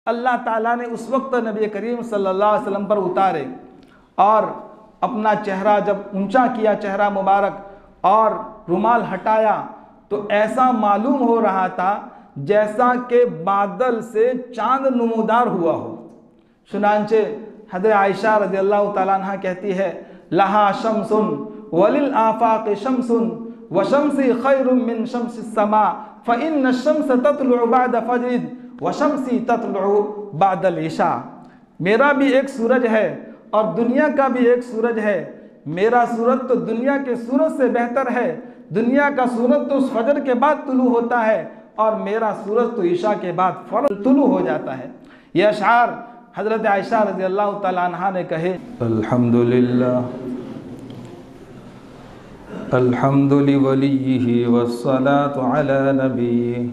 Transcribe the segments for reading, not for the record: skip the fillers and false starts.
अल्लाह ताला ने उस वक्त नबी करीम सल्लल्लाहु अलैहि वसल्लम पर उतारे और अपना चेहरा जब ऊंचा किया, चेहरा मुबारक, और रुमाल हटाया तो ऐसा मालूम हो रहा था जैसा कि बादल से चांद नमूदार हुआ हो। सुनांचे हज़रत आयशा रज़ियल्लाहु ताला अन्हा कहती है, लहा शम्सुन वलिल आफाक़ शम्सुन व शम्सी खैरुम मिन शम्सिस समा फ़इन्न शम्स ततलु बाद फज्र व शम्सी ततलु बादल इशा। मेरा भी एक सूरज है और दुनिया का भी एक सूरज है। मेरा सूरज तो दुनिया के सूरज से बेहतर है। दुनिया का सूरज तो उस फजर के बाद तुलू होता है और मेरा सूरज तो ईशा के बाद फौरन तुलू हो जाता है। ये अशआर हज़रत आयशा रज़ियल्लाहु ताला अन्हा ने कहे। अल्हम्दुलिल्लाह अल्हम्दुलि वलिय्यिहि वस्सलातु अला नबिय्यिहि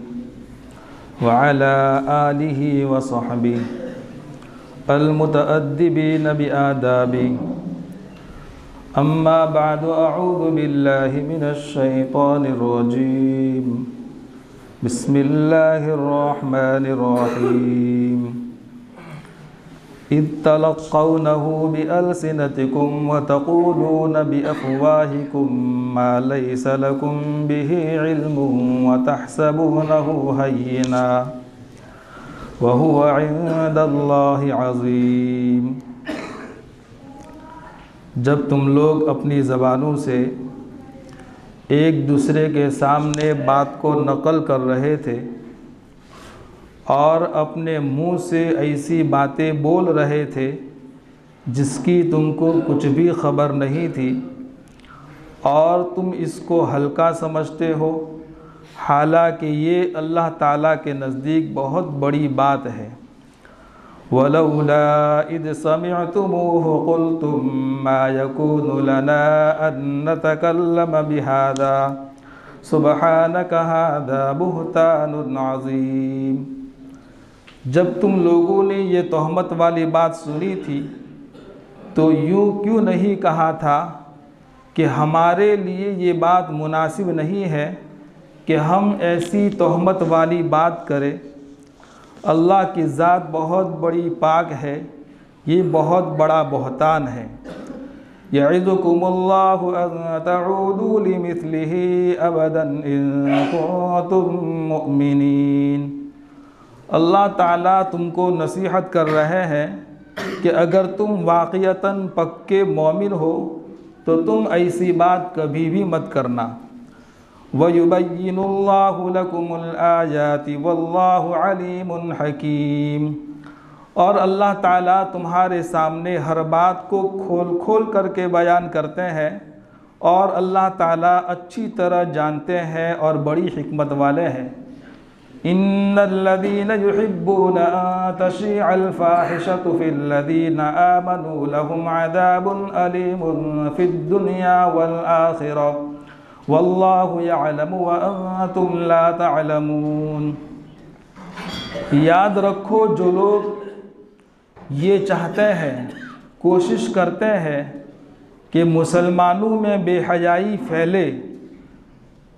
व अला आलिहि व सहबिहि अल-मुतअद्दिबीन बि आदाबि। अम्मा बअदु अऊज़ु बिल्लाहि मिनश शैतानिर रजीम। बिस्मिल्लाहिर रहमानिर रहीम। इज़ तलक़्क़ौनहु बिअल्सिनतिकुम व तक़ूलून बिअफ़वाहिकुम मा लैसा लकुम बिही इल्मुन व तहसबूनहु हय्यिना व हुवा इंदल्लाहि अज़ीम। जब तुम लोग अपनी ज़बानों से एक दूसरे के सामने बात को नकल कर रहे थे और अपने मुंह से ऐसी बातें बोल रहे थे जिसकी तुमको कुछ भी खबर नहीं थी और तुम इसको हल्का समझते हो, हालांकि ये अल्लाह ताला के नज़दीक बहुत बड़ी बात है। वलौला इज़ समिअतुमूहु क़ुल्तुम मा यकूनु लना अन नतकल्लम बिहाज़ा सुब्हानक हाज़ा बुहतानुन अज़ीम। जब तुम लोगों ने ये तोहमत वाली बात सुनी थी तो यूँ क्यों नहीं कहा था कि हमारे लिए ये बात मुनासिब नहीं है कि हम ऐसी तोहमत वाली बात करें। अल्लाह की ज़ात बहुत बड़ी पाक है, ये बहुत बड़ा बहतान है। यइज़ुकुमुल्लाहु अन तऊदू लिमिस्लिही अबदन इन कुंतुम मुमिनीन। अल्लाह ताला तुमको नसीहत कर रहे हैं कि अगर तुम वाक़ियतन पक्के मोमिन हो तो तुम ऐसी बात कभी भी मत करना। वयुबय्यिनुल्लाहु लकुमुल आयाति वल्लाहु अलीमुन हकीम। और अल्लाह ताला तुम्हारे सामने हर बात को खोल खोल करके बयान करते हैं और अल्लाह ताला अच्छी तरह जानते हैं और बड़ी हिकमत वाले हैं। इन्नल्लज़ीना युहिब्बूना अन तशीअल फ़ाहिशतु फ़िल्लज़ीना आमनू लहुम अज़ाबुन अलीमुन फ़िद्दुनिया वल आखिरह वल्लाहु यअलमु व अंतुम ला तअलमून। याद रखो, जो लोग ये चाहते हैं, कोशिश करते हैं कि मुसलमानों में बेहयाई फैले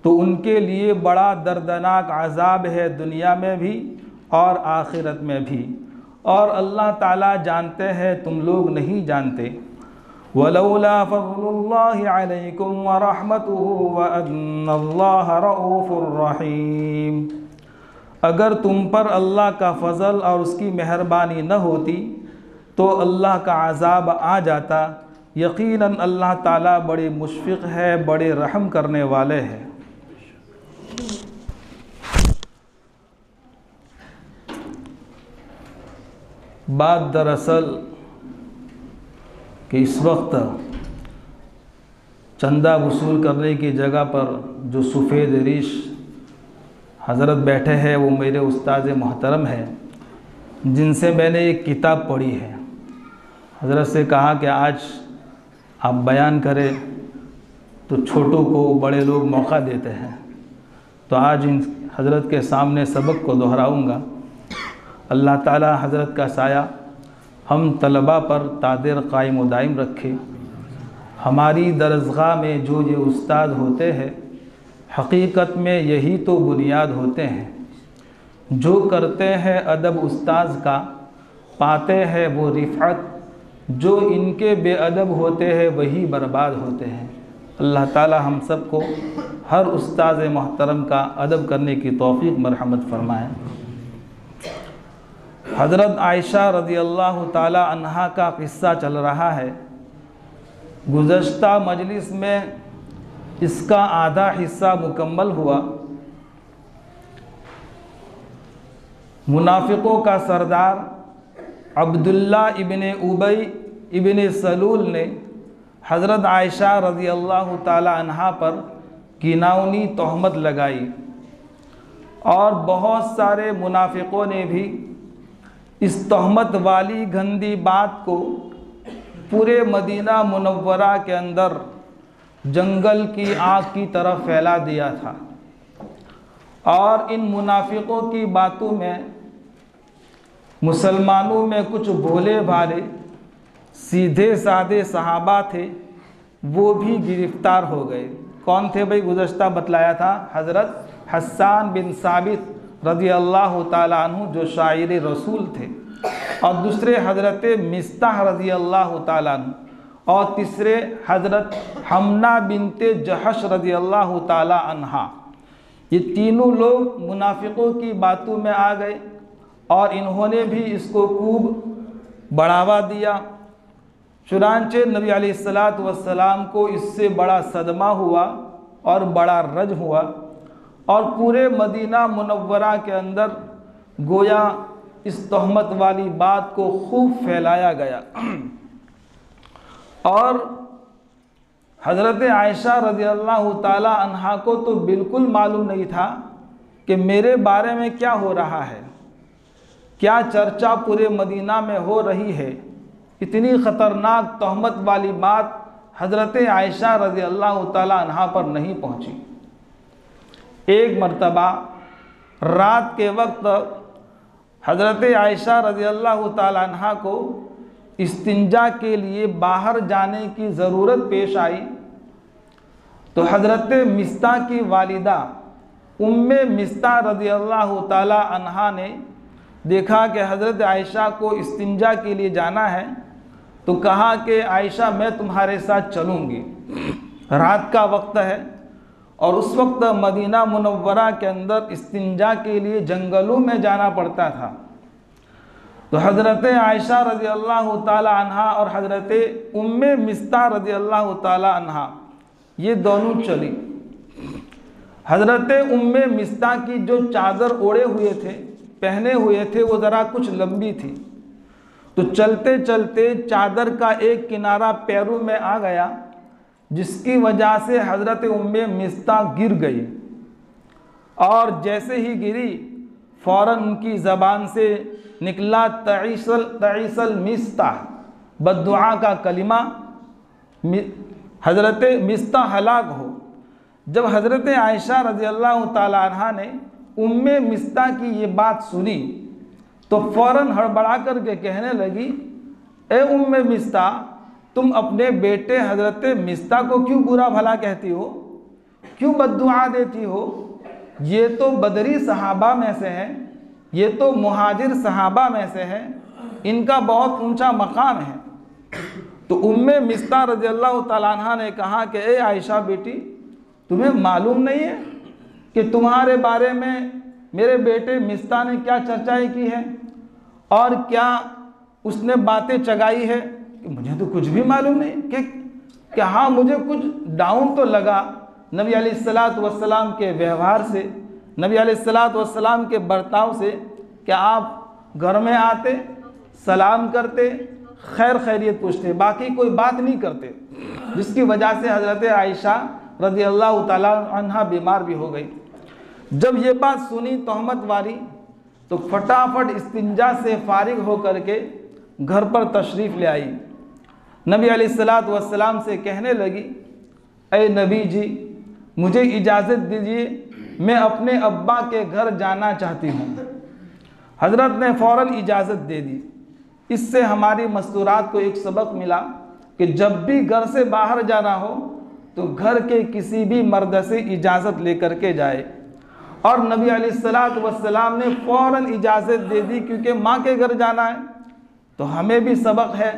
तो उनके लिए बड़ा दर्दनाक अज़ाब है, दुनिया में भी और आखिरत में भी। और अल्लाह ताला जानते हैं, तुम लोग नहीं जानते। वलौला फ़ज़्लुल्लाहि अलैकुम व रहमतुहु व अन्नल्लाह रऊफ़ुर रहीम। अगर तुम पर अल्लाह का फ़ज़ल और उसकी मेहरबानी न होती तो अल्लाह का अज़ाब आ जाता। यकीनन अल्लाह ताला बड़े मुशफ़िक़ है, बड़े रहम करने वाले हैं। बात दरअसल कि इस वक्त चंदा वसूल करने की जगह पर जो सफ़ेद रीश हज़रत बैठे हैं वो मेरे उस्ताद मोहतरम हैं, जिनसे मैंने एक किताब पढ़ी है। हज़रत से कहा कि आज आप बयान करें तो छोटों को बड़े लोग मौका देते हैं, तो आज इन हज़रत के सामने सबक को दोहराऊँगा। अल्लाह ताला हज़रत का साया हम तलबा पर तादिर कायम व दायम रखे। हमारी दरसगाह में जो ये उस्ताद होते हैं, हकीकत में यही तो बुनियाद होते हैं। जो करते हैं अदब उस्ताज का पाते हैं वो रिफ़अत, जो इनके बेअदब होते हैं वही बर्बाद होते हैं। अल्लाह ताला हम सबको हर उस्ताद मोहतरम का अदब करने की तौफीक मरहमत फरमाए। हज़रत आयशा रज़ियल्लाहु ताला अन्हा का क़िस्सा चल रहा है। गुज़श्ता मजलिस में इसका आधा हिस्सा मुकम्मल हुआ। मुनाफिकों का सरदार अब्दुल्ला इब्ने उबई इब्ने सलूल ने हज़रत आयशा रज़ियल्लाहु ताला अन्हा पर किनाउनी तोहमत लगाई और बहुत सारे मुनाफिकों ने भी इस तोहमत वाली गंदी बात को पूरे मदीना मुनव्वरा के अंदर जंगल की आग की तरफ फैला दिया था। और इन मुनाफिकों की बातों में मुसलमानों में कुछ भोले भाले सीधे साधे सहाबा थे, वो भी गिरफ्तार हो गए। कौन थे भाई? गुज़श्ता बतलाया था हज़रत हस्सान बिन साबित रज़ियल्लाहु ताला अन्हु जो शायर रसूल थे, और दूसरे हज़रत मिस्ताह रज़ियल्लाहु ताला अन्हु, और तीसरे हज़रत हमना बिनते जहश रज़ियल्लाहु ताला अन्हा। ये तीनों लोग मुनाफिकों की बातों में आ गए और इन्होंने भी इसको खूब बढ़ावा दिया। चुनांचे नबी अलैहिस्सलातु वस्सलाम को इससे बड़ा सदमा हुआ और बड़ा रज हुआ, और पूरे मदीना मुनव्वरा के अंदर गोया इस तोहमत वाली बात को खूब फैलाया गया। और हज़रत आयशा रज़ियल्लाहु ताला अन्हा को तो बिल्कुल मालूम नहीं था कि मेरे बारे में क्या हो रहा है, क्या चर्चा पूरे मदीना में हो रही है। इतनी ख़तरनाक तोहमत वाली बात हज़रत आयशा रज़ियल्लाहु ताला अन्हा पर नहीं पहुंची। एक मर्तबा रात के वक्त हज़रत आयशा रज़ियल्लाहु ताला अन्हा को इस्तिंजा के लिए बाहर जाने की ज़रूरत पेश आई, तो हज़रत मिस्ता की वालिदा उम्मे मिस्ता रज़ियल्लाहु ताला अन्हा ने देखा कि हज़रत आयशा को इस्तिंजा के लिए जाना है, तो कहा कि आयशा मैं तुम्हारे साथ चलूँगी। रात का वक्त है और उस वक्त मदीना मुनव्वरा के अंदर इस्तिंजा के लिए जंगलों में जाना पड़ता था। तो हज़रत आयशा रज़ियल्लाहु ताला अन्हा और हज़रत उम्मे मिस्ता रज़ियल्लाहु ताला अन्हा ये दोनों चली। हज़रत उम्मे मिस्ता की जो चादर ओढ़े हुए थे, पहने हुए थे, वो ज़रा कुछ लंबी थी, तो चलते चलते चादर का एक किनारा पैरों में आ गया, जिसकी वजह से हज़रत उम्मे मिस्ता गिर गई। और जैसे ही गिरी फ़ौरन उनकी ज़बान से निकला तईसल मिस्ता, बद्दुआ का कलिमा, हज़रत मिस्ता हलाक हो। जब हज़रत आयशा रज़ियल्लाहु ताला अन्हा ने उम्मे मिस्ता की ये बात सुनी तो फ़ौरन हड़बड़ा करके कहने लगी, ए उम्मे मिस्ता, तुम अपने बेटे हज़रत मिस्ता को क्यों बुरा भला कहती हो, क्यों बद्दुआ देती हो? ये तो बदरी सहाबा में से है, ये तो मुहाजिर सहाबा में से है, इनका बहुत ऊंचा मकाम है। तो उम्मे मिस्ता रज़ियल्लाहु ताला अन्हा ने कहा कि ए आयशा बेटी, तुम्हें मालूम नहीं है कि तुम्हारे बारे में मेरे बेटे मिस्ता ने क्या चर्चाएं की है और क्या उसने बातें चगाई है? मुझे तो कुछ भी मालूम नहीं कि हाँ, मुझे कुछ डाउन तो लगा नबी अलैहिस्सलातु वस्सलाम के व्यवहार से, नबी अलैहिस्सलातु वस्सलाम के बर्ताव से, कि आप घर में आते, सलाम करते, खैर खैरियत पूछते, बाकी कोई बात नहीं करते, जिसकी वजह से हज़रत आयशा रज़ियल्लाहु ताला अन्हा बीमार भी हो गई। जब ये बात सुनी तोहमत वाली, तो फटाफट इस्तिंजा से फारिग होकर के घर पर तशरीफ़ ले आई। नबी अलैहिस्सलातु वस्सलाम से कहने लगी, ए नबी जी, मुझे इजाज़त दीजिए, मैं अपने अब्बा के घर जाना चाहती हूँ। हज़रत ने फ़ौरन इजाज़त दे दी। इससे हमारी मस्तूरात को एक सबक मिला कि जब भी घर से बाहर जाना हो तो घर के किसी भी मर्द से इजाज़त लेकर के जाए। और नबी अलैहिस्सलातु वस्सलाम ने फ़ौरन इजाज़त दे दी, क्योंकि माँ के घर जाना है। तो हमें भी सबक है,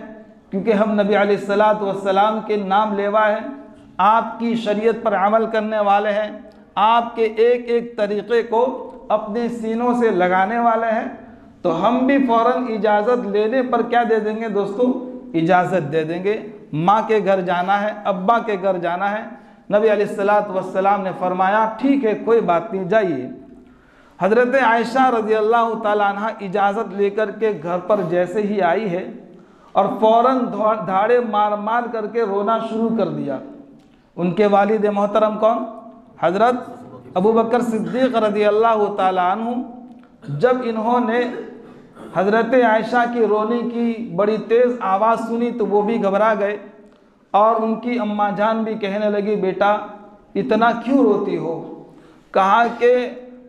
क्योंकि हम नबी अलैहिस्सलातु वस्सलाम के नाम लेवा हैं, आपकी शरीयत पर अमल करने वाले हैं, आपके एक एक तरीक़े को अपने सीनों से लगाने वाले हैं। तो हम भी फ़ौरन इजाज़त लेने पर क्या दे देंगे दोस्तों? इजाज़त दे देंगे। माँ के घर जाना है, अब्बा के घर जाना है। नबी अलैहिस्सलातु वस्सलाम ने फरमाया ठीक है, कोई बात नहीं, जाइए। हज़रत आयशा रज़ियल्लाहु ताला अन्हा इजाज़त लेकर के घर पर जैसे ही आई है और फ़ौरन धाड़े मार मार करके रोना शुरू कर दिया। उनके वालिद मोहतरम कौन? हज़रत अबू बकर सिद्दीक़ रज़ियल्लाहु ताला अन्हु। जब इन्होंने हज़रत आयशा की रोने की बड़ी तेज़ आवाज़ सुनी तो वो भी घबरा गए और उनकी अम्मा जान भी कहने लगी, बेटा इतना क्यों रोती हो? कहा कि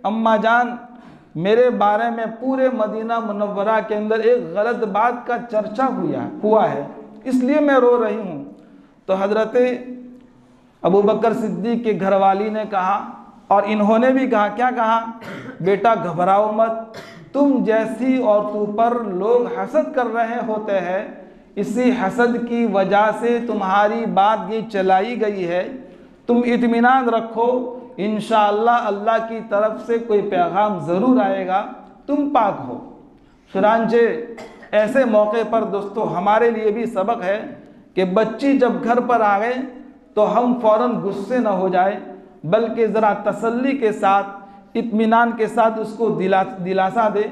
अम्मा जान, मेरे बारे में पूरे मदीना मुनव्वरा के अंदर एक गलत बात का चर्चा हुआ है, इसलिए मैं रो रही हूँ। तो हज़रत अबू बकर सिद्दीक़ के घरवाली ने कहा और इन्होंने भी कहा, क्या कहा? बेटा घबराओ मत, तुम जैसी औरतों पर लोग हसद कर रहे होते हैं, इसी हसद की वजह से तुम्हारी बात ये चलाई गई है। तुम इत्मीनान रखो, इंशाअल्लाह अल्लाह की तरफ से कोई पैगाम ज़रूर आएगा, तुम पाक हो। चुनांचे ऐसे मौके पर दोस्तों हमारे लिए भी सबक है कि बच्ची जब घर पर आ गए तो हम फ़ौरन गुस्से न हो जाए, बल्कि ज़रा तसल्ली के साथ, इत्मीनान के साथ उसको दिलासा दे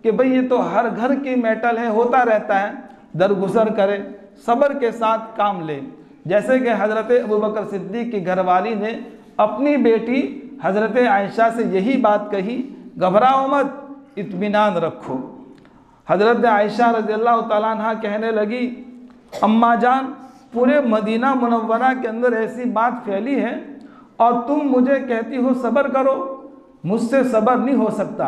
कि भाई ये तो हर घर की मैटर है, होता रहता है, दरगुजर करे, सब्र के साथ काम ले। जैसे कि हज़रत अबू बकर सिद्दीक़ की घरवाली ने अपनी बेटी हज़रत आयशा से यही बात कही, घबराओ मत, इत्मीनान रखो। हज़रत आयशा रज़ियल्लाहु ताला अन्हा कहने लगी, अम्मा जान, पूरे मदीना मुनव्वरा के अंदर ऐसी बात फैली है और तुम मुझे कहती हो सब्र करो। मुझसे सब्र नहीं हो सकता,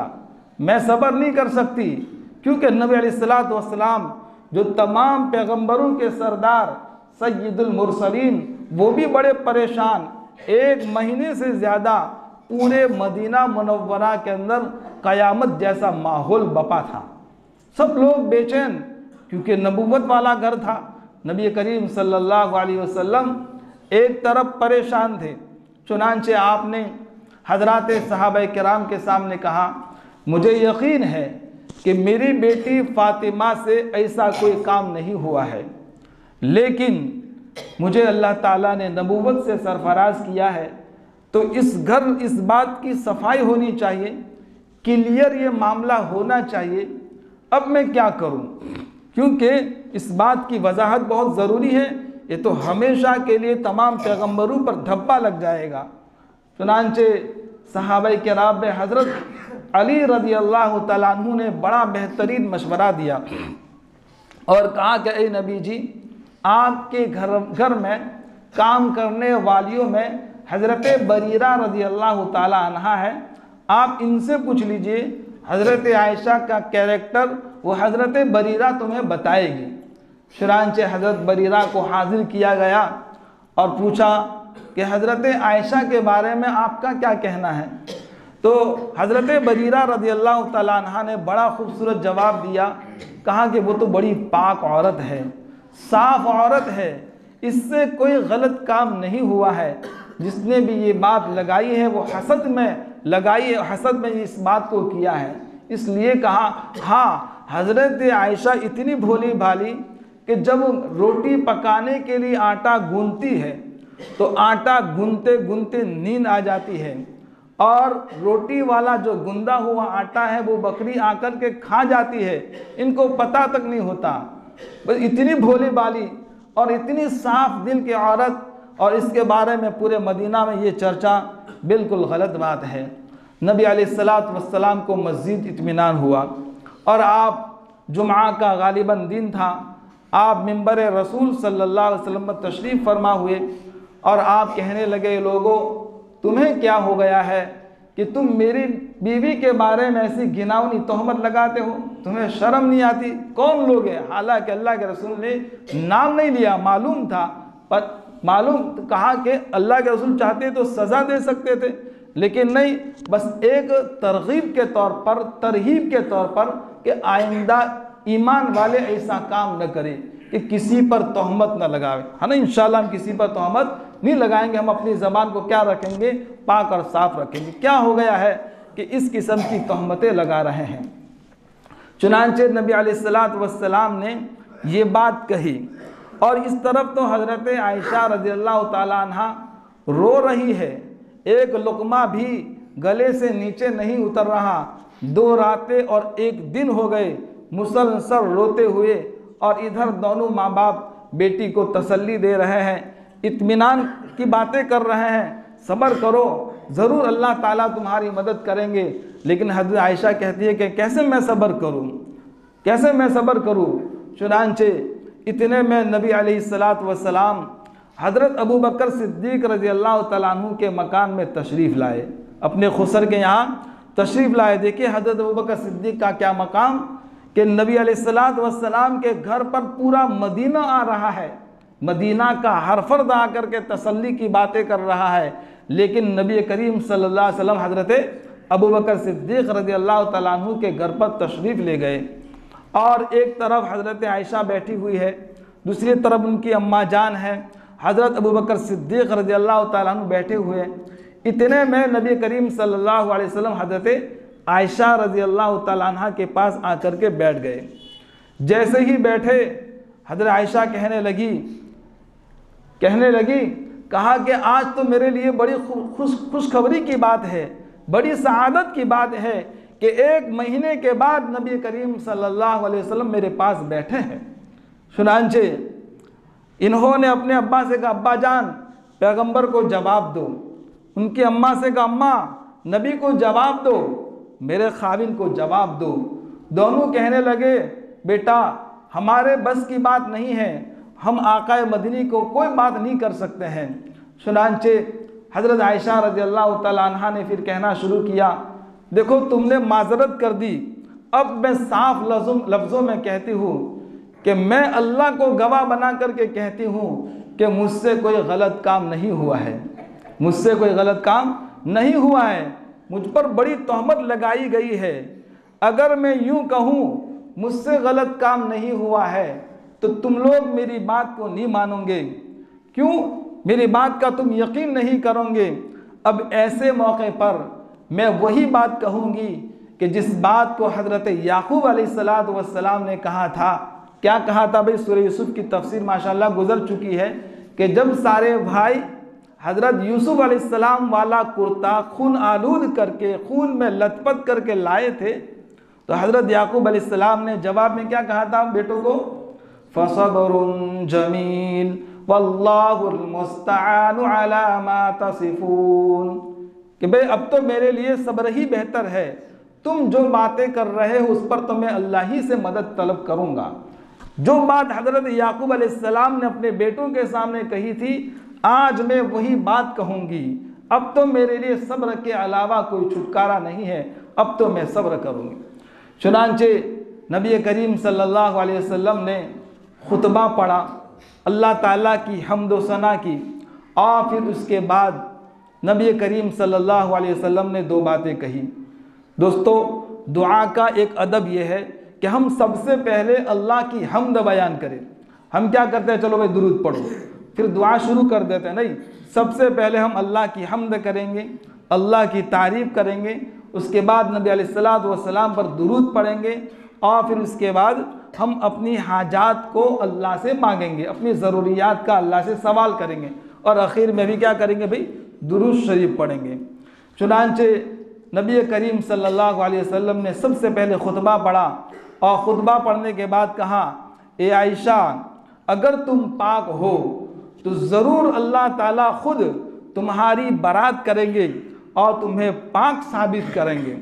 मैं सब्र नहीं कर सकती, क्योंकि नबी अलैहिस्सलातु वस्सलाम जो तमाम पैगंबरों के सरदार सय्यदुल मुरसलीन, वो भी बड़े परेशान। 1 महीने से ज़्यादा पूरे मदीना मुनव्वरा के अंदर क़यामत जैसा माहौल बपा था। सब लोग बेचैन, क्योंकि नबूवत वाला घर था। नबी करीम सल्लल्लाहु अलैहि वसल्लम एक तरफ परेशान थे। चुनांचे आपने हज़रात सहाबा किराम के सामने कहा, मुझे यकीन है कि मेरी बेटी फ़ातिमा से ऐसा कोई काम नहीं हुआ है, लेकिन मुझे अल्लाह ताला ने नबूवत से सरफराज किया है, तो इस बात की सफाई होनी चाहिए, क्लियर ये मामला होना चाहिए। अब मैं क्या करूं? क्योंकि इस बात की वजाहत बहुत ज़रूरी है, ये तो हमेशा के लिए तमाम पैगंबरों पर धब्बा लग जाएगा। चुनांचे सहाबाए किराम में हज़रत अली रज़ियल्लाहु ताला अन्हु ने बड़ा बेहतरीन मशवरा दिया और कहा कि ए नबी जी, आपके घर में काम करने वालियों में हज़रत बरीरा रज़ियल्लाहु ताला अन्हा है, आप इनसे पूछ लीजिए, हज़रत आयशा का कैरेक्टर वो हज़रत बरीरा तुम्हें बताएगी। चुनांचे हज़रत बरीरा को हाजिर किया गया और पूछा कि हज़रत आयशा के बारे में आपका क्या कहना है? तो हज़रत बरीरा रज़ियल्लाहु ताला अन्हा ने बड़ा खूबसूरत जवाब दिया, कहा कि वो तो बड़ी पाक औरत है, साफ़ औरत है, इससे कोई गलत काम नहीं हुआ है। जिसने भी ये बात लगाई है वो हसद में लगाई है, हसद में इस बात को किया है। इसलिए कहा, हाँ, हज़रत आयशा इतनी भोली भाली कि जब रोटी पकाने के लिए आटा गूंथती है तो आटा गूंथते गूंथते नींद आ जाती है और रोटी वाला जो गुंदा हुआ आटा है वो बकरी आकर के खा जाती है, इनको पता तक नहीं होता। बस इतनी भोली भाली और इतनी साफ दिल की औरत, और इसके बारे में पूरे मदीना में ये चर्चा बिल्कुल गलत बात है। नबी अलैहिस्सलातु वस्सलाम को मज़ीद इत्मीनान हुआ और आप जुमा का गालिबन दिन था, आप मिंबर रसूल सल्लल्लाहु अलैहि वसल्लम पर तशरीफ़ फरमा हुए और आप कहने लगे, लोगों तुम्हें क्या हो गया है कि तुम मेरी बीवी के बारे में ऐसी घिनौनी तोहमत लगाते हो? तुम्हें शर्म नहीं आती? कौन लोग हैं? हालांकि अल्लाह के रसूल ने नाम नहीं लिया, मालूम था, पर मालूम कहा कि अल्लाह के रसूल चाहते तो सज़ा दे सकते थे, लेकिन नहीं, बस एक तरगीब के तौर पर, तरहीब के तौर पर कि आइंदा ईमान वाले ऐसा काम न करें कि किसी पर तोहमत न लगावे, है ना। इंशाल्लाह हम किसी पर तोहमत नहीं लगाएंगे, हम अपनी ज़बान को क्या रखेंगे, पाक और साफ रखेंगे। क्या हो गया है कि इस किस्म की तोहमतें लगा रहे हैं। चुनांचे नबी अलैहिस्सलातु वस्सलाम ने ये बात कही, और इस तरफ तो हज़रत आयशा रज़ियल्लाहु ताला अन्हा रो रही है, एक लुक़मा भी गले से नीचे नहीं उतर रहा। 2 रातें और 1 दिन हो गए मुसलसल रोते हुए, और इधर दोनों माँ बाप बेटी को तसल्ली दे रहे हैं, इत्मीनान की बातें कर रहे हैं, सब्र करो, ज़रूर अल्लाह ताला तुम्हारी मदद करेंगे। लेकिन हज़रत आयशा कहती है कि कैसे मैं सब्र करूँ, कैसे मैं सब्र करूँ। चुनांचे इतने में नबी अलैहिस्सलातु वस्सलाम हज़रत अबू बकर सिद्दीक़ रज़ियल्लाहु तआला अन्हु के मकान में तशरीफ़ लाए, अपने खुसर के यहाँ तशरीफ़ लाए। देखिए हज़रत अबू बकर सिद्दीक़ का क्या मकाम कि नबी अलैहिस्सलातु वस्सलाम के घर पर पूरा मदीना आ रहा है, मदीना का हर फर्द आकर के तसल्ली की बातें कर रहा है। लेकिन नबी करीम सल्लल्लाहु अलैहि वसल्लम हज़रत अबू बकर सिद्दीक़ रज़ियल्लाहु तआला अन्हु के घर पर तशरीफ़ ले गए, और एक तरफ हज़रत आयशा बैठी हुई है, दूसरी तरफ उनकी अम्मा जान है, हज़रत अबू बकर सिद्दीक़ रज़ियल्लाहु तआला अन्हु बैठे हुए हैं। इतने में नबी करीम सल्लल्लाहु अलैहि वसल्लम हज़रत आयशा रज़ियल्लाहु तआला अन्हा के पास आकर के बैठ गए। जैसे ही बैठे हज़रत आयशा कहने लगी, कहा कि आज तो मेरे लिए बड़ी खुशखबरी की बात है, बड़ी सआदत की बात है कि 1 महीने के बाद नबी करीम सल्लल्लाहु अलैहि वसल्लम मेरे पास बैठे हैं। सुनांचे इन्होंने अपने अब्बा से कहा, अब्बा जान पैगंबर को जवाब दो, उनकी अम्मा से कहा, अम्मा नबी को जवाब दो, मेरे खाविन को जवाब दो। दोनों कहने लगे, बेटा हमारे बस की बात नहीं है, हम आकाए मदनी को कोई बात नहीं कर सकते हैं। सुनांचे हज़रत आयशा रज़ियल्लाहु तआला अन्हा ने फिर कहना शुरू किया, देखो तुमने माजरत कर दी, अब मैं साफ लफ्ज़ों में कहती हूँ कि मैं अल्लाह को गवाह बना करके कहती हूँ कि मुझसे कोई गलत काम नहीं हुआ है, मुझसे कोई गलत काम नहीं हुआ है, मुझ पर बड़ी तोहमत लगाई गई है। अगर मैं यूँ कहूँ मुझसे गलत काम नहीं हुआ है तो तुम लोग मेरी बात को नहीं मानोगे, क्यों मेरी बात का तुम यकीन नहीं करोगे। अब ऐसे मौके पर मैं वही बात कहूँगी कि जिस बात को हज़रत याकूब अलैहिस्सलातु वस्सलाम ने कहा था। क्या कहा था भाई, सूरह यूसुफ की तफसीर माशाल्लाह गुजर चुकी है कि जब सारे भाई हज़रत यूसुफ अलैहिस्सलाम वाला कुर्ता खून आलूद करके, खून में लथपथ करके लाए थे, तो हज़रत याकूब अलैहिस्सलाम ने जवाब में क्या कहा था बेटों को, फसब्रुन जमील वल्लाहुल मुस्तआनु अला मा तसिफून, कि भाई अब तो मेरे लिए सब्र ही बेहतर है, तुम जो बातें कर रहे हो उस पर तो मैं अल्लाह ही से मदद तलब करूँगा। जो बात हज़रत याकूब अलैहिस्सलाम ने अपने बेटों के सामने कही थी, आज मैं वही बात कहूँगी। अब तो मेरे लिए सब्र के अलावा कोई छुटकारा नहीं है, अब तो मैं सब्र करूँगी। चुनांचे नबी करीम सल्लल्लाहु अलैहि वसल्लम ने खुतबा पढ़ा, अल्लाह ताला की हम्द व सना की, और फिर उसके बाद नबी करीम सल्लल्लाहु अलैहि वसल्लम ने 2 बातें कही। दोस्तों दुआ का एक अदब यह है कि हम सबसे पहले अल्लाह की हम्द बयान करें। हम क्या करते हैं, चलो भाई दुरूद पढ़ो, फिर दुआ शुरू कर देते हैं। नहीं, सबसे पहले हम अल्लाह की हम्द करेंगे, अल्लाह की तारीफ़ करेंगे, उसके बाद नबी अलैहिस्सलातु वस्सलाम पर दुरूद पढ़ेंगे, और फिर उसके बाद हम अपनी हाजात को अल्लाह से मांगेंगे, अपनी ज़रूरियात का अल्लाह से सवाल करेंगे, और आखिर में भी क्या करेंगे भाई, दुरूद शरीफ पढ़ेंगे। चुनांचे नबी करीम सल्लल्लाहु अलैहि वसल्लम ने सबसे पहले खुतबा पढ़ा, और ख़ुतबा पढ़ने के बाद कहा, ए आयशा अगर तुम पाक हो तो ज़रूर अल्लाह ताला खुद तुम्हारी बारात करेंगे और तुम्हें पाक साबित करेंगे।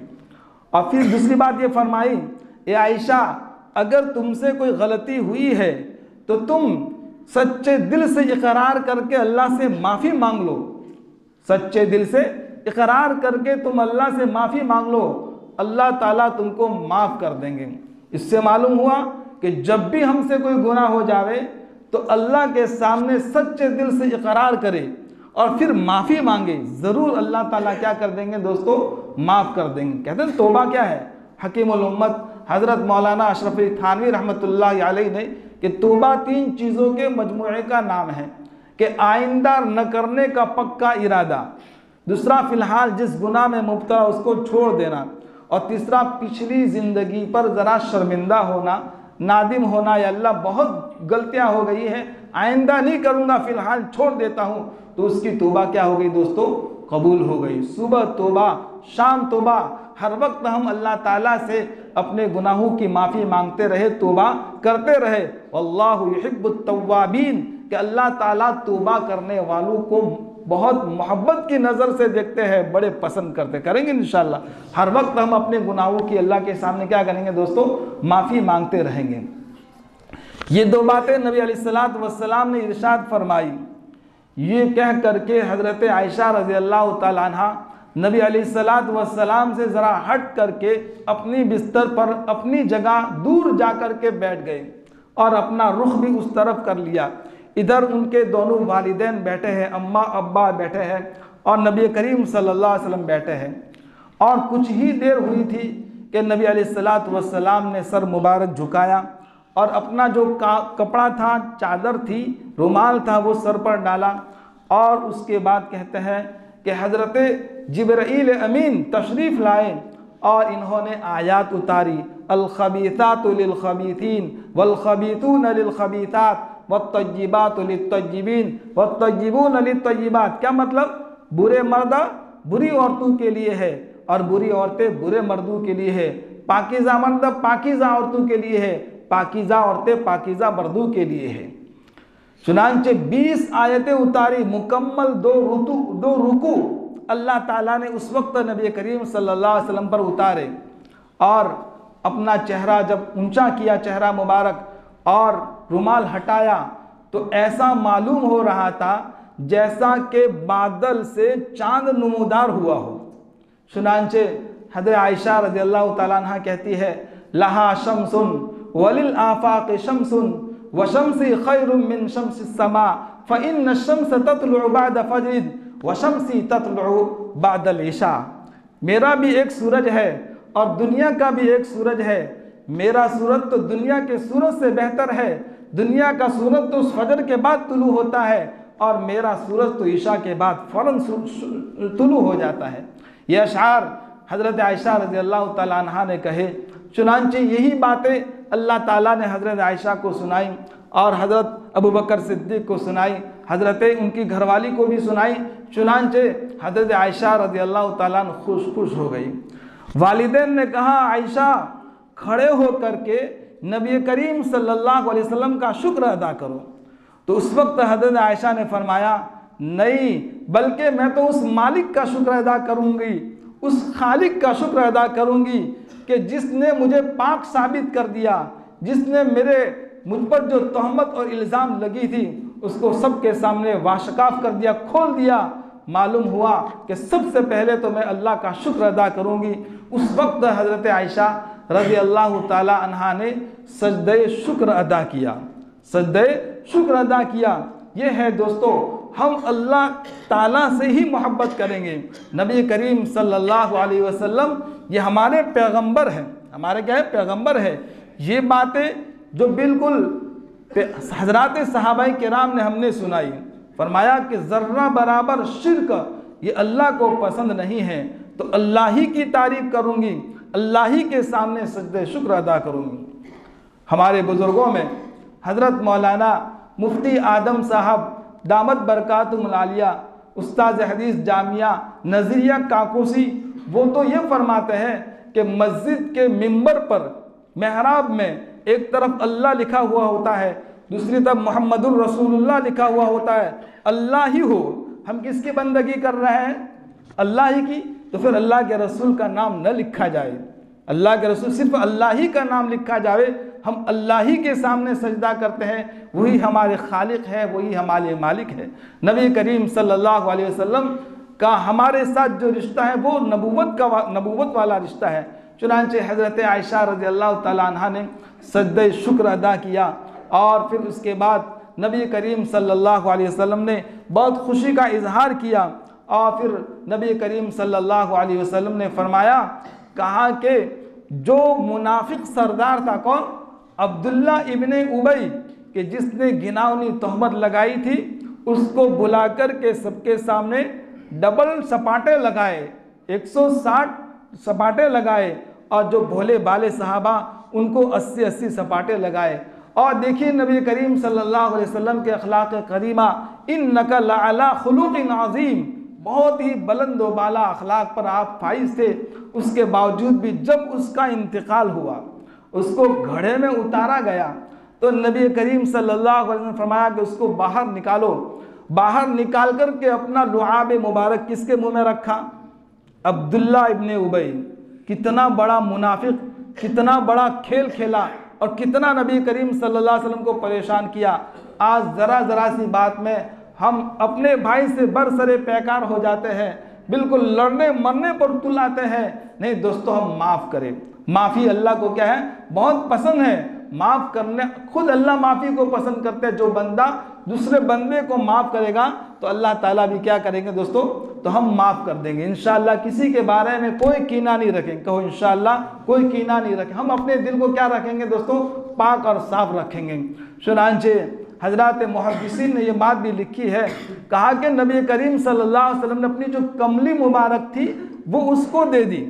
और फिर दूसरी बात ये फरमाई, ए आयशा अगर तुमसे कोई गलती हुई है तो तुम सच्चे दिल से इकरार करके अल्लाह से माफ़ी मांग लो, सच्चे दिल से इकरार करके तुम अल्लाह से माफ़ी मांग लो, अल्लाह ताला तुमको माफ़ कर देंगे। इससे मालूम हुआ कि जब भी हमसे कोई गुनाह हो जावे तो अल्लाह के सामने सच्चे दिल से इकरार करें और फिर माफ़ी मांगे, ज़रूर अल्लाह ताला क्या कर देंगे दोस्तों, माफ़ कर देंगे। कहते हैं तौबा क्या है, हकीमुल उम्मत हज़रत मौलाना अशरफ अली थानवी रहमतुल्लाह अलैह ने कि तौबा 3 चीज़ों के मजमूए का नाम है कि आइंदा न करने का पक्का इरादा, दूसरा फ़िलहाल जिस गुनाह में मुब्तला उसको छोड़ देना, और तीसरा पिछली ज़िंदगी पर ज़रा शर्मिंदा होना, नादिम होना, या अल्लाह बहुत गलतियां हो गई है, आइंदा नहीं करूँगा, फ़िलहाल छोड़ देता हूँ, तो उसकी तौबा क्या हो गई दोस्तों, कबूल हो गई। सुबह तौबा, शाम तौबा, हर वक्त हम अल्लाह ताला से अपने गुनाहों की माफ़ी मांगते रहे, तौबा करते रहे। वल्लाहु युहिब्बुत तव्वाबीन, कि अल्लाह ताला तौबा करने वालों को बहुत मोहब्बत की नज़र से देखते हैं, बड़े पसंद करते, करेंगे इंशाअल्लाह। हर वक्त हम अपने गुनाहों की अल्लाह के सामने क्या करेंगे दोस्तों, माफ़ी मांगते रहेंगे। ये 2 बातें नबी अलैहिस्सलातु वस्सलाम ने इरशाद फरमाई। ये कह करके हज़रत आयशा रज़ी अल्लाह ताला अन्हा नबी अलैहिस्सलातु वस्सलाम से ज़रा हट करके अपनी बिस्तर पर अपनी जगह दूर जा कर के बैठ गए और अपना रुख भी उस तरफ कर लिया। इधर उनके दोनों वालिदैन बैठे हैं, अम्मा अब्बा बैठे हैं और नबी करीम सल्लल्लाहु अलैहि वसल्लम बैठे हैं। और कुछ ही देर हुई थी कि नबी अलैहिस्सलातु वस्सलाम ने सर मुबारक झुकाया और अपना जो कपड़ा था, चादर थी, रुमाल था, वो सर पर डाला। और उसके बाद कहते हैं कि हज़रत जिब्राईल अमीन तशरीफ़ लाए और इन्होंने आयात उतारी, अल खबीसातु लिल खबीसीन वल खबीसूना लिल खबीसात वत्तय्यिबातु लित तय्यिबीन वत्तय्यिबूना लित तय्यिबात। क्या मतलब, बुरे मर्द बुरी औरतों के लिए है और बुरी औरतें बुरे मर्दों के लिए है, पाकीज़ा मर्द पाकीज़ा औरतों के लिए है, पाकीज़ा औरतें पाकीज़ा मर्दों के लिए है। चुनांचे 20 आयतें उतारी, मुकम्मल 2 रुकू अल्लाह ताला ने उस वक्त नबी करीम सल्लल्लाहु अलैहि वसल्लम पर उतारे। और अपना चेहरा जब ऊंचा किया, चेहरा मुबारक, और रुमाल हटाया, तो ऐसा मालूम हो रहा था जैसा कि बादल से चांद नमूदार हुआ हो। चुनांचे हज़रत आयशा रज़ी अल्लाह ताला अन्हा कहती है, लहा शम्सुन वलिल आफाक़ शम्सुन व शम्सी खैरुम मिन शम्सिस समा फ़इन्न शम्स ततलु बाद फज्र व शम्सी ततलु बादल इशा। मेरा भी एक सूरज है और दुनिया का भी एक सूरज है। मेरा सूरज तो दुनिया के सूरज से बेहतर है। दुनिया का सूरज तो फजर के बाद तुलू होता है और मेरा सूरज तो ईशा के बाद फ़ौरन तुलू हो जाता है। यह अशआर हज़रत आयशा रज़ी अल्लाह ताला अन्हा ने कहे। चुनांचे यही बातें अल्लाह ताला ने हज़रत आयशा को सुनाई और हज़रत अबू बकर सिद्दीक़ को सुनाई, हज़रत उनकी घरवाली को भी सुनाई। चुनांचे हज़रत आयशा रज़ी अल्लाह ताला खुश हो गई। वालिदैन ने कहा, आयशा खड़े हो करके नबी करीम सल्लल्लाहु अलैहि वसल्लम का शुक्र अदा करो। तो उस वक्त हज़रत आयशा ने फरमाया, नहीं, बल्कि मैं तो उस मालिक का शुक्र अदा करूँगी, उस खालिक का शुक्र अदा करूँगी कि जिसने मुझे पाक साबित कर दिया, जिसने मुझ पर जो तहमत और इल्ज़ाम लगी थी उसको सबके सामने वाशकाफ कर दिया, खोल दिया। मालूम हुआ कि सबसे पहले तो मैं अल्लाह का शुक्र अदा करूँगी। उस वक्त हज़रत आयशा रज़ी अल्लाह ताला अन्हा ने सजदे शुक्र अदा किया, सजदे शुक्र अदा किया। ये है दोस्तों, हम अल्लाह ताला से ही मोहब्बत करेंगे। नबी करीम सल्लल्लाहु अलैहि वसल्लम ये हमारे पैगंबर हैं, हमारे क्या है, पैगंबर है। ये बातें जो बिल्कुल हज़रात सहाबाए किराम ने हमने सुनाई, फरमाया कि ज़र्रा बराबर शिर्क ये अल्लाह को पसंद नहीं है, तो अल्लाह ही की तारीफ़ करूँगी, अल्लाह ही के सामने सजदे शुक्र अदा करूँगी। हमारे बुज़ुर्गों में हज़रत मौलाना मुफ्ती आदम साहब दामत बरकातुहुल आलिया, उस्ताद हदीस जामिया नज़रिया काकोसी, वो तो ये फरमाते हैं कि मस्जिद के मिंबर पर मेहराब में एक तरफ अल्लाह लिखा हुआ होता है, दूसरी तरफ मोहम्मदुर रसूलुल्लाह लिखा हुआ होता है। अल्लाह ही हो, हम किसकी बंदगी कर रहे हैं, अल्लाह ही की। तो फिर अल्लाह के रसूल का नाम न लिखा जाए, अल्लाह के रसूल सिर्फ अल्लाह ही का नाम लिखा जाए, हम अल्लाह ही के सामने सजदा करते हैं, वही हमारे खालिक है, वही हमारे मालिक है। नबी करीम सल्लल्लाहु अलैहि वसल्लम का हमारे साथ जो रिश्ता है वो नबूवत वाला रिश्ता है। चुनांचे हज़रत आयशा रज़ी अल्लाह ताला अन्हा ने सजदे शुक्र अदा किया और फिर उसके बाद नबी करीम सल्लल्लाहु अलैहि वसल्लम ने बहुत खुशी का इजहार किया और फिर नबी करीम सल्लल्लाहु अलैहि वसल्लम ने फरमाया, कहा कि जो मुनाफिक सरदार था कौन, अब्दुल्ला इब्ने उबई, कि जिसने घिनौनी तोहमत लगाई थी, उसको बुला कर के सबके सामने डबल सपाटे लगाए, 160 सपाटे लगाए, और जो भोले भाले सहाबा उनको 80-80 सपाटे लगाए। और देखिए नबी करीम सल्लल्लाहु अलैहि वसल्लम के अखलाक करीमा, इन्नका लअला खुलुक़िन अज़ीम, बहुत ही बुलंद व बाला अखलाक पर आप फाइज थे। उसके बावजूद भी जब उसका इंतकाल हुआ, उसको घड़े में उतारा गया, तो नबी करीम सल्लल्लाहु अलैहि वसल्लम फरमाया कि उसको बाहर निकालो। बाहर निकाल कर के अपना लुआब मुबारक किसके मुंह में रखा, अब्दुल्ला इब्ने उबई। कितना बड़ा मुनाफिक, कितना बड़ा खेल खेला और कितना नबी करीम सल्लल्लाहु अलैहि वसल्लम को परेशान किया। आज ज़रा सी बात में हम अपने भाई से बरसरे पैकार हो जाते हैं, बिल्कुल लड़ने मरने पर तुलाते हैं। नहीं दोस्तों, हम माफ़ करें। माफ़ी अल्लाह को क्या है, बहुत पसंद है। माफ़ करने, खुद अल्लाह माफ़ी को पसंद करते हैं। जो बंदा दूसरे बंदे को माफ़ करेगा तो अल्लाह ताला भी क्या करेंगे दोस्तों, तो हम माफ़ कर देंगे इंशाअल्लाह। किसी के बारे में कोई कीना नहीं रखेंगे, कहो इंशाअल्लाह कोई कीना नहीं रखें। हम अपने दिल को क्या रखेंगे दोस्तों, पाक और साफ रखेंगे। चुनांचे हजरत मुहद्दिसीन ने ये बात भी लिखी है, कहा कि नबी करीम सल्लल्लाहु अलैहि वसल्लम ने अपनी जो कमली मुबारक थी वो उसको दे दी।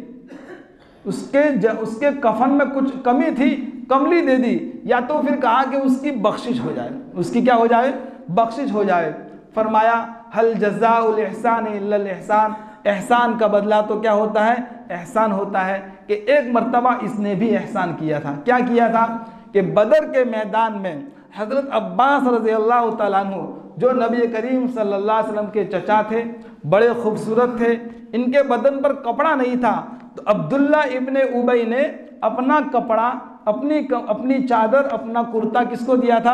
उसके कफन में कुछ कमी थी, कमली दे दी। या तो फिर कहा कि उसकी बख्शिश हो जाए, उसकी क्या हो जाए, बख्शिश हो जाए। फरमाया हल जज़ाउल इहसान इल्लल इहसान, एहसान का बदला तो क्या होता है, एहसान होता है। कि एक मर्तबा इसने भी एहसान किया था। क्या किया था कि बदर के मैदान में हज़रत अब्बास रज़ी अल्लाह तआला अन्हु, जो नबी करीम सल्लल्लाहु अलैहि वसल्लम के चचा थे, बड़े खूबसूरत थे, इनके बदन पर कपड़ा नहीं था, तो अब्दुल्ला इब्ने उबई ने अपना कपड़ा, अपनी चादर, अपना कुर्ता किसको दिया था,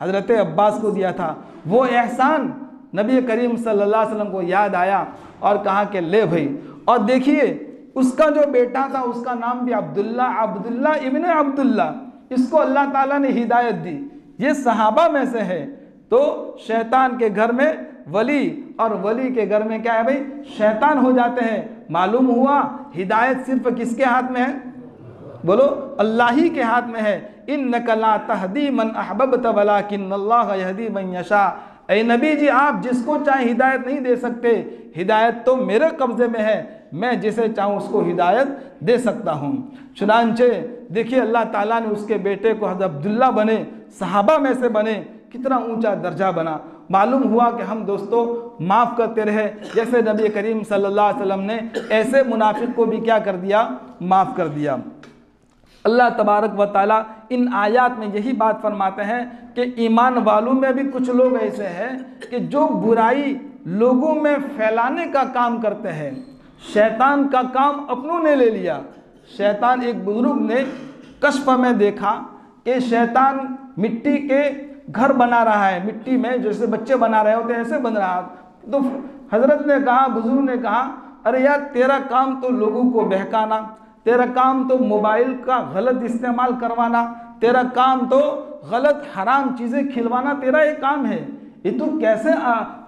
हज़रत अब्बास को दिया था। वो एहसान नबी करीम सल्लल्लाहु अलैहि वसल्लम को याद आया और कहा कि ले भाई। और देखिए उसका जो बेटा था उसका नाम भी अब्दुल्ला इब्ने अब्दुल्ला, इसको अल्लाह ताला ने हिदायत दी। ये सहाबा में से है। तो शैतान के घर में वली और वली के घर में क्या है भाई, शैतान हो जाते हैं। मालूम हुआ हिदायत सिर्फ किसके हाथ में है, बोलो अल्लाह ही के हाथ में है। इन्नका ला तहदी मन अहबब्ता वलाकिन्नल्लाह यहदी मन यशा। ऐ नबी जी, आप जिसको चाहे हिदायत नहीं दे सकते, हिदायत तो मेरे कब्जे में है, मैं जिसे चाहूँ उसको हिदायत दे सकता हूँ। चुनांचे देखिए अल्लाह ताला ने उसके बेटे को हज़रत अब्दुल्ला बने, सहाबा में से बने, कितना ऊंचा दर्जा बना। मालूम हुआ कि हम दोस्तों माफ़ करते रहे, जैसे नबी करीम सल्लल्लाहु अलैहि वसल्लम ने ऐसे मुनाफिक को भी क्या कर दिया, माफ़ कर दिया। अल्लाह तबारक व ताला इन आयात में यही बात फरमाते हैं कि ईमान वालों में भी कुछ लोग ऐसे हैं कि जो बुराई लोगों में फैलाने का काम करते हैं। शैतान का काम अपनों ने ले लिया। शैतान, एक बुजुर्ग ने कश्फ में देखा कि शैतान मिट्टी के घर बना रहा है, मिट्टी में जैसे बच्चे बना रहे होते हैं ऐसे बन रहा। तो हजरत ने कहा, बुजुर्ग ने कहा, अरे यार तेरा काम तो लोगों को बहकाना, तेरा काम तो मोबाइल का गलत इस्तेमाल करवाना, तेरा काम तो गलत हराम चीज़ें खिलवाना, तेरा एक काम है। ये तो कैसे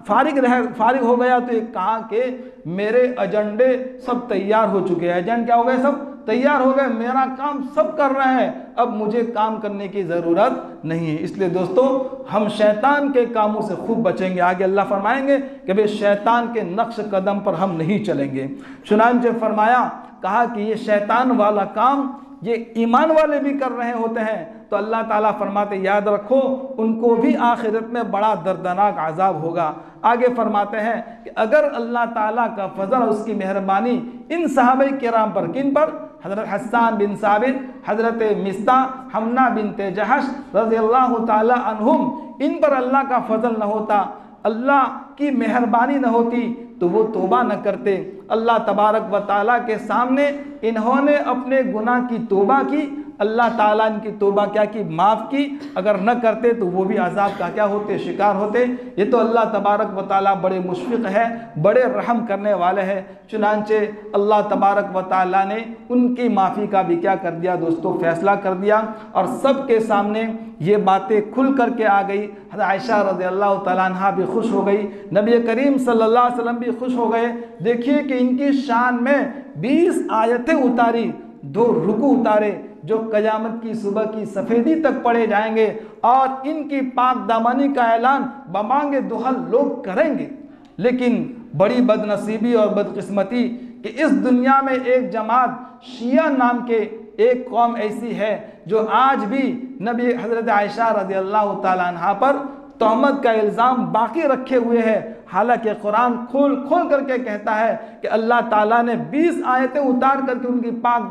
फारिग हो गया। तो एक कहा कि मेरे एजेंडे सब तैयार हो चुके हैं। एजेंट क्या हो गए, सब तैयार हो गए, मेरा काम सब कर रहे हैं, अब मुझे काम करने की ज़रूरत नहीं है। इसलिए दोस्तों हम शैतान के कामों से खूब बचेंगे। आगे अल्लाह फरमाएंगे कि भाई शैतान के नक्श कदम पर हम नहीं चलेंगे। चुनांचे फरमाया, कहा कि ये शैतान वाला काम ये ईमान वाले भी कर रहे होते हैं। तो अल्लाह ताला फरमाते, याद रखो उनको भी आखिरत में बड़ा दर्दनाक अजाब होगा। आगे फरमाते हैं कि अगर अल्लाह ताला का फजल, उसकी मेहरबानी इन सहाबा किराम पर, किन पर, हज़रत हस्सान बिन साबित, हज़रत मिस्ता, हमना बिनते जहश रज़ियल्लाहु ताला अन्हुम, इन पर अल्लाह का फजल न होता, अल्लाह की मेहरबानी न होती तो वो तौबा न करते। अल्लाह तबारक व ताला के सामने इन्होंने अपने गुनाह की तौबा की, अल्लाह ताला इनकी तौबा क्या की, माफ़ की। अगर न करते तो वो भी अजाब का क्या होते, शिकार होते। ये तो अल्लाह तबारक व तआला बड़े मुशफ़िक़ है, बड़े रहम करने वाले हैं। चुनांचे अल्लाह तबारक व तआला ने उनकी माफ़ी का भी क्या कर दिया दोस्तों, फ़ैसला कर दिया। और सब के सामने ये बातें खुल कर के आ गई। हज़रत आयशा रज़ियल्लाहु तआला अन्हा भी खुश हो गई, नबी करीम सल्लल्लाहु अलैहि वसल्लम भी खुश हो गए। देखिए कि इनकी शान में 20 आयतें उतारी, 2 रुकू उतारे जो क़यामत की सुबह की सफ़ेदी तक पढ़े जाएंगे, और इनकी पाक दामनी का ऐलान बमांगे दुहल लोग करेंगे। लेकिन बड़ी बदनसीबी और बदकिस्मती कि इस दुनिया में एक जमात शिया नाम के एक कौम ऐसी है जो आज भी नबी हज़रत आयशा रज़ियल्लाहु तआला अन्हा पर तहमत का इल्ज़ाम बाकी रखे हुए है। हालांकि कुरान खोल करके कहता है कि अल्लाह ताला ने 20 आयतें उतार करके उनकी पाक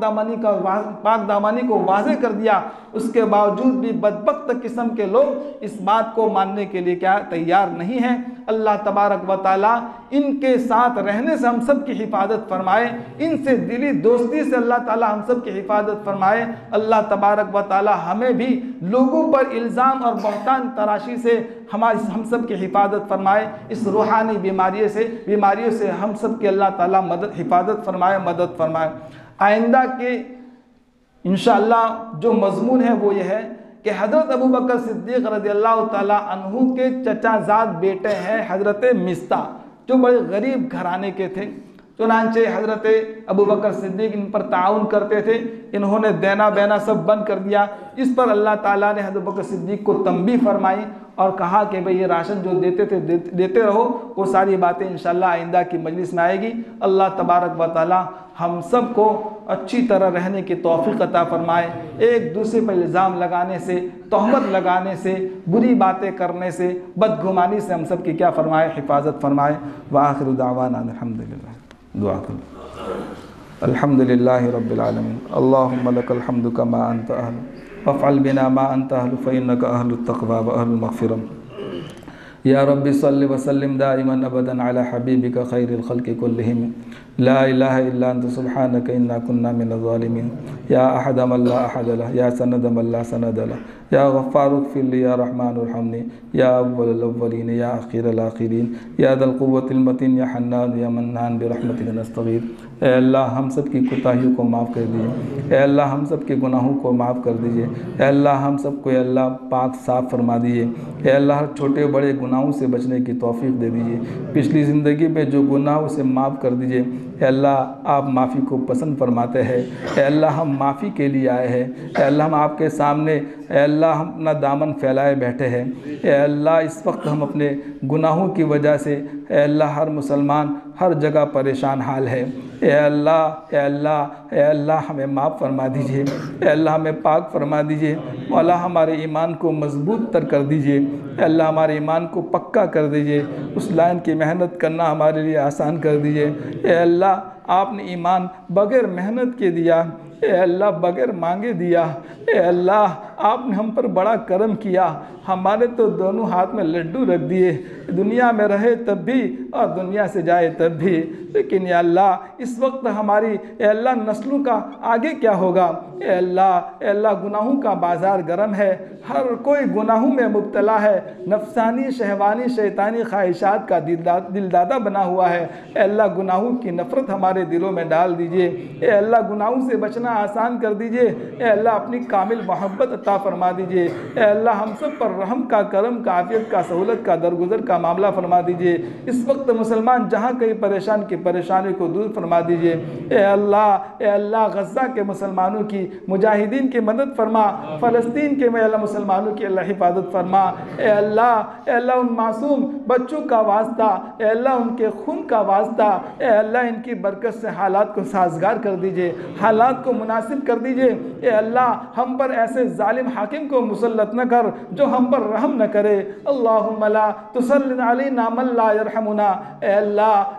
दामनी को वाज़े कर दिया। उसके बावजूद भी बदबख्त किस्म के लोग इस बात को मानने के लिए क्या तैयार नहीं हैं। अल्लाह तबारक व तआला इनके साथ रहने से हम सब की हिफाजत फरमाए, इनसे दिली दोस्ती से अल्लाह ताला हम सब की हिफाजत फरमाए। अल्लाह तबारक व तआला हमें भी लोगों पर इल्ज़ाम और बहतान तराशी से हम सब की हिफाजत फरमाए। इस रूहानी बीमारियों से हम सब की अल्लाह ताला हिफाजत फरमाए, मदद फरमाए। आइंदा के इंशाअल्लाह जो मजमून है वो ये है कि हज़रत अबू बकर सिद्दीक़ रज़ियल्लाहु ताला अन्हु के चचाजाद बेटे हैं हज़रत मिस्ता, जो बड़े गरीब घराने के थे। चुनांचे हज़रत अबू बकर सिद्दीक़ इन पर ताउन करते थे, इन्होंने देना बेना सब बंद कर दिया। इस पर अल्लाह ताला ने हज़रत बकर सिद्दीक़ को तंबीह फरमाई और कहा कि भाई ये राशन जो देते रहो, वो सारी बातें इंशाअल्लाह आइंदा की मजलिस में आएगी। अल्लाह तबारक व तआला हम सब को अच्छी तरह रहने की तौफीक अता फरमाए। एक दूसरे पर इल्ज़ाम लगाने से, तहमत लगाने से, बुरी बातें करने से, बदगुमानी से हम सब की क्या फरमाए, हिफाजत फरमाए। व आखिरु दावाना अल्हम्दुलिल्लाह। दुआ करो। अल्हम्दुलिल्लाहि रब्बिल आलमीन। अल्लाहुम्मा लकल हम्दु कमा अंत अहल वफ़अल बिना मा अंत अहल फ़इन्नका अहलुत तक़वा व अहलुल मग़फ़िरह। या रब्बि सल्लि व सल्लिम दाइमन अबदन अला हबीबिका खैरिल ख़ल्क़ि कुल्लिहिम ला इलाहा इल्ला अंत सुब्हानका इन्ना कुन्ना मिनज़ ज़ालिमीन। या अहद मन ला अहद लह, या सनद मन ला सनद लह, या गफ़्फ़ार इग़फ़िर ली, या रहमान इरहमनी, या अव्वल अव्वलीन, या आखिर आखिरीन, या ज़ल क़ुव्वतिल मतीन, या हन्नान, या मन्नान बिरहमतिका नस्तग़ीथ। ए अल्लाह हम सब की कोताहियों को माफ़ कर दीजिए। ए अल्लाह हम सब के गुनाहों को माफ़ कर दीजिए। ए अल्लाह हम सब को अल्लाह पाक साफ़ फरमा दीजिए। ए अल्लाह छोटे बड़े गुनाहों से बचने की तौफ़ीक़ दे दीजिए। पिछली ज़िंदगी में जो गुनाह उसे माफ़ कर दीजिए। ए अल्लाह आप माफ़ी को पसंद फरमाते हैं। ए अल्लाह हम माफ़ी के लिए आए हैं। ए अल्लाह हम आपके सामने ए अल्लाह हम अपना दामन फैलाए बैठे हैं। ए अल्लाह इस वक्त हम अपने गुनाहों की वजह से ए अल्लाह हर मुसलमान हर जगह परेशान हाल है। ए अल्लाह, ए अल्लाह, ए अल्लाह हमें माफ़ फरमा दीजिए। ए अल्लाह हमें पाक फरमा दीजिए। मौला हमारे ईमान को मजबूत तर कर दीजिए। ए अल्लाह हमारे ईमान को पक्का कर दीजिए। उस लाइन की मेहनत करना हमारे लिए आसान कर दीजिए। ए अल्लाह आपने ईमान बग़ैर मेहनत के दिया। ए अल्लाह बग़ैर मांगे दिया। ए अल्लाह आपने हम पर बड़ा करम किया। हमारे तो दोनों हाथ में लड्डू रख दिए, दुनिया में रहे तब भी और दुनिया से जाए तब भी। लेकिन या अल्लाह इस वक्त हमारी ए अल्लाह नस्लों का आगे क्या होगा। ए अल्लाह गुनाहों का बाज़ार गर्म है, हर कोई गुनाहों में मुब्तला है, नफसानी शहवानी शैतानी ख्वाहिशात का दिलदादा बना हुआ है। ए अल्लाह गुनाहों की नफ़रत हमारे दिलों में डाल दीजिए। ए अल्लाह गुनाहों से बचना आसान कर दीजिए। ए अल्लाह अपनी कामिल मोहब्बत अता फरमा दीजिए। ए अल्लाह हम सब पर रहम का, करम का, आफियत का, सहूलत का, दरगुजर का मामला फरमा दीजिए। इस वक्त मुसलमान जहाँ कहीं परेशान की परेशानी को दूर फरमा दीजिए। ए अल्लाह गज़ा के मुसलमानों की, मुजाहिदीन की मदद फरमा। फ़लस्तीन के में अल्लाह मुसलमानों की अल्लाह हिफाजत फरमा। ए अल्लाह उन मासूम बच्चों का वास्ता, ए अल्लाह उनके खून का वास्ता, ए अल्लाह इनकी बरकत से हालात को साजगार कर दीजिए, हालात को मुनासिब कर दीजिए। ए अल्लाह हम पर ऐसे जालिम हाकिम को मुसल्लत न कर जो हम पर रहम न करे। अल्लाहुम्मा ला तुसल्लित अलैना मन ला यरहमुना। ए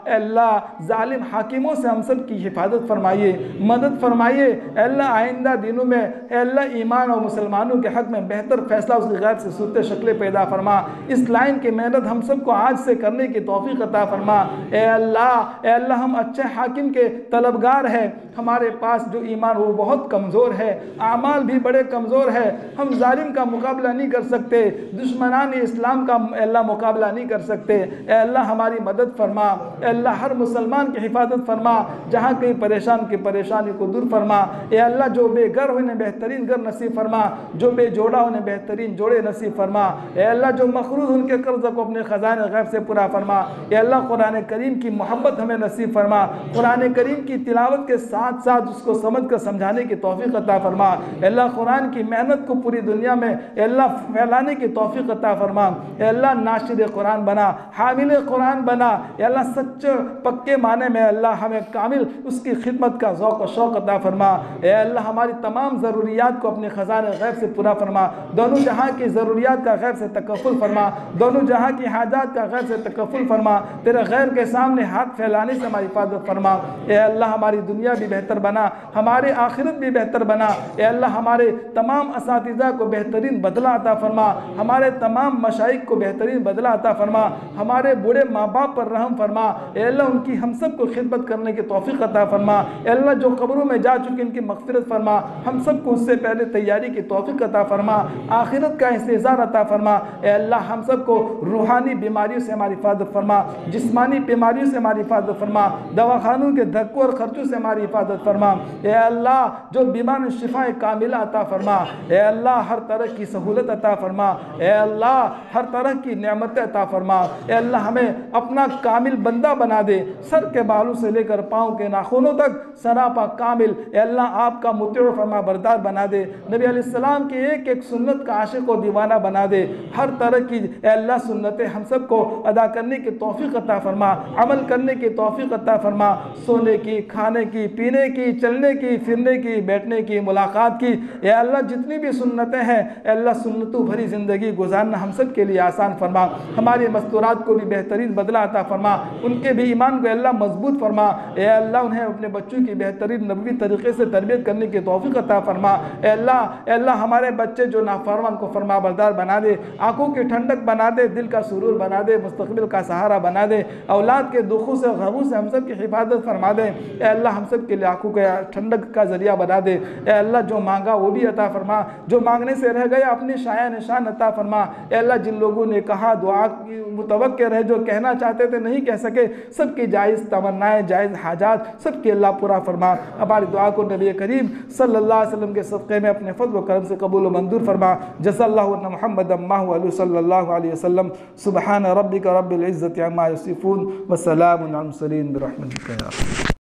अल्लाह जालिम हाकिमों से हम सब की हिफाजत फरमाइए, मदद फरमाइए। ए अल्लाह आइंदा दिनों में ए अल्लाह ईमान और मुसलमानों के हक़ में बेहतर फैसला उसकी गैर से सूरत शक्लें पैदा फरमा। इस लाइन की मेहनत हम सब को आज से करने की तौफीक अता फरमा। ए अल्लाह हम अच्छे हाकिम के तलबगार हैं। हमारे पास जो ईमान मुसलमान वो बहुत कमज़ोर है, आमाल भी बड़े कमज़ोर है, हम जालिम का मुकाबला नहीं कर सकते, दुश्मनान इस्लाम का अल्लाह मुकाबला नहीं कर सकते। ए अल्लाह हमारी मदद फरमा, ए अल्लाह हर मुसलमान की हिफाजत फरमा, जहाँ कहीं परेशान की परेशानी को दूर फरमा। ए अल्लाह जो बेघर उन्हें बेहतरीन घर नसीब फरमा, जो बेजोड़ा उन्हें बेहतरीन जोड़े नसीब फरमा। ए अल्लाह जो मखरूज उनके कर्ज को अपने ख़जाने गैब से पूरा फरमा। ए अल्लाह कुरान करीम की मोहब्बत हमें नसीब फरमा, कुरान करीम की तिलावत के साथ साथ उसको समझ कर समझाने की तौफीक अता फरमा। अल्लाह कुरान की मेहनत को पूरी दुनिया में अल्लाह फैलाने की तौफीक अता फरमा। अल्लाह नाशिर कुरान बना, हामिल कुरान बना। अल्लाह सच्चे पक्के माने में अल्लाह हमें कामिल उसकी खिदमत का ज़ौक़ व शौक़ अता फरमा। अल्लाह हमारी तमाम ज़रूरियात को अपने ख़जाने गैब से पूरा फरमा, दोनों जहाँ की ज़रूरियात का गैब से तकफ़ुल फरमा, दोनों जहाँ की हाजात का गैब से तकफ़ुल फरमा। तेरे गैर के सामने हाथ फैलाने से हमारी हिफाजत फरमा। ए अल्लाह हमारी दुनिया भी बेहतर बना, हमारे आखिरत भी बेहतर बना। ए अल्लाह हमारे तमाम असातिज़ा को बेहतरीन बदला अता फरमा, हमारे तमाम मशाइख को बेहतरीन बदला अता फरमा, हमारे बूढ़े माँ बाप पर रहम फरमा। ए अल्लाह उनकी हम सब को खिदमत करने की तौफीक अता फरमा। ए अल्लाह जो कब्रों में जा चुके इनकी मग़फ़िरत फरमा, हम सब को उससे पहले तैयारी की तौफीक अता फरमा, आखिरत का इंतज़ार अता फरमा। ए अल्लाह हम सब को रूहानी बीमारियों से हमारी हिफाजत फरमा, जिस्मानी बीमारियों से हमारी हिफाजत फरमा, दवाखानों के धक्कों और खर्चों से हमारी हिफाजत फरमा। ए अल्लाह जो बीमार शिफाए कामिला अता फरमा। ए अल्लाह हर तरह की सहूलत अता फरमा। ए अल्लाह हर तरह की नेमतें अता फरमा। ए अल्लाह हमें अपना कामिल बंदा बना दे, सर के बालों से लेकर पाँव के नाखूनों तक सरापा कामिल। ए अल्लाह आपका मुतीअ फरमा बरदार बना दे, नबी अलैहिस्सलाम की एक एक सुन्नत का आशिक व दीवाना बना दे। हर तरह की ए अल्लाह सुन्नतें हम सबको अदा करने की तौफीक अता फरमा, अमल करने की तौफीक अता फरमा, सोने की, खाने की, पीने की, चलने की, फिरने की, बैठने की, मुलाकात की। ए अल्लाह जितनी भी सुन्नतें हैं अल्लाह सुन्नतों भरी ज़िंदगी गुजारना हम सब के लिए आसान फरमा, हमारे मस्तूरात को भी बेहतरीन बदला अता फरमा, उनके भी ईमान को अल्लाह मजबूत फरमा। ए अल्लाह उन्हें अपने बच्चों की बेहतरीन नबवी तरीक़े से तरबियत करने की तौफीक अता फरमा। ए अल्लाह हमारे बच्चे जो नाफरमान को फरमा बरदार बना दे, आँखों की ठंडक बना दे, दिल का सुरूर बना दे, मुस्तक़बिल का सहारा बना दे, औलाद के दुखों से गमों से हम सब की हिफाजत फरमा दे। ए अल्लाह हम सब के लिए आँखों के ठंडक का ज़रिया बना दे। ए अल्लाह जो मांगा वो भी अता फरमा, जो मांगने से रह गया अपनी शाया निशान अता फरमा। ए अल्लाह जिन लोगों ने कहा दुआ की मुतवक्किल रहे, जो कहना चाहते थे नहीं कह सके, सबकी जायज़ तमन्नाएँ जायज़ हाजात सबकी अल्लाह पूरा फरमा। हमारी दुआ को नबी करीम सल्लल्लाहु अलैहि वसल्लम के सदक़े में अपने फज़्ल व करम से कबूल व मंजूर फरमा। जज़ल्लाहु अन्ना मुहम्मद अम्माहु अलैहि सल्लल्लाहु अलैहि वसल्लम। सुब्हान रब्बिका रब्बिल इज़्ज़ति अम्मा यसिफून व सलामुन अलल मुरसलीन बिरहमतिका या